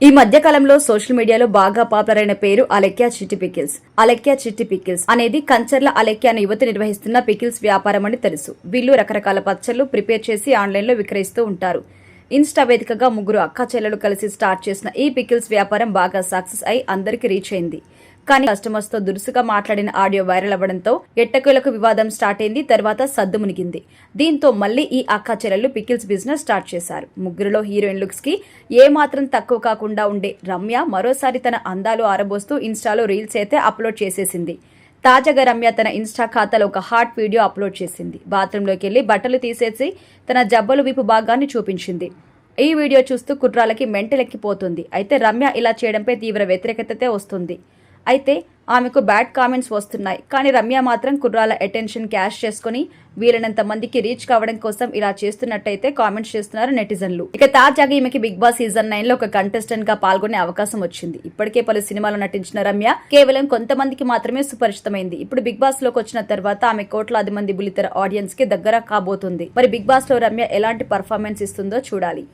ఈ మధ్య కాలంలో సోషల్ మీడియాలో బాగా పాపులర్ అయిన పేరు అలెక్యా చిట్టి పికిల్స్. అలెక్యా చిట్టి పికిల్స్ అనేది కంచర్ల అలెక్యా అనే యువతి నిర్వహిస్తున్న పికిల్స్ వ్యాపారం అని తెలుసు. వీళ్ళు రకరకాల పచ్చళ్లు ప్రిపేర్ చేసి ఆన్లైన్ లో విక్రయిస్తూ ఉంటారు. ఇన్స్టా వేదికగా ముగ్గురు అక్కా చెల్లెలు కలిసి స్టార్ట్ చేసిన ఈ పికిల్స్ వ్యాపారం బాగా సక్సెస్ అయి అందరికి రీచ్ అయింది. కానీ కస్టమర్స్ తో దురుసుగా మాట్లాడిన ఆడియో వైరల్ అవ్వడంతో ఎట్టకేలకు వివాదం స్టార్ట్ అయింది. తర్వాత సద్దు మునిగింది. దీంతో మళ్లీ ఈ అక్కా చెల్లెలు పికిల్స్ బిజినెస్ స్టార్ట్ చేశారు. ముగ్గురులో హీరోయిన్ లుక్స్ కి ఏ మాత్రం తక్కువ కాకుండా ఉండే రమ్య మరోసారి తన అందాలు ఆరబోస్తూ ఇన్స్టాలో రీల్స్ అయితే అప్లోడ్ చేసేసింది. తాజాగా రమ్య తన ఇన్స్టా ఖాతాలో ఒక హాట్ వీడియో అప్లోడ్ చేసింది. బాత్రూంలోకి వెళ్లి బట్టలు తీసేసి తన జబ్బలు వీపు భాగాన్ని చూపించింది. ఈ వీడియో చూస్తూ కుట్రాలకి మెంటలెక్కిపోతుంది. అయితే రమ్య ఇలా చేయడంపై తీవ్ర వ్యతిరేకత వస్తుంది. అయితే ఆమెకు బ్యాడ్ కామెంట్స్ వస్తున్నాయి. కానీ రమ్య మాత్రం కుర్రాల అటెన్షన్ క్యాష్ చేసుకుని వీలైనంత మందికి రీచ్ కావడం కోసం ఇలా చేస్తున్నట్టయితే కామెంట్స్ చేస్తున్నారు నెటిజన్లు. ఇక తాజాగా ఈమెకి బిగ్ బాస్ సీజన్ 9 లో ఒక కంటెస్టెంట్ గా పాల్గొనే అవకాశం వచ్చింది. ఇప్పటికే పలు సినిమాలో నటించిన రమ్య కేవలం కొంతమందికి మాత్రమే సుపరిచితమైంది. ఇప్పుడు బిగ్ బాస్ లోకి వచ్చిన తర్వాత ఆమె కోట్లాది మంది బుల్లితెర ఆడియన్స్ కి దగ్గర కాబోతుంది. మరి బిగ్ బాస్ లో రమ్య ఎలాంటి పర్ఫార్మెన్స్ ఇస్తుందో చూడాలి.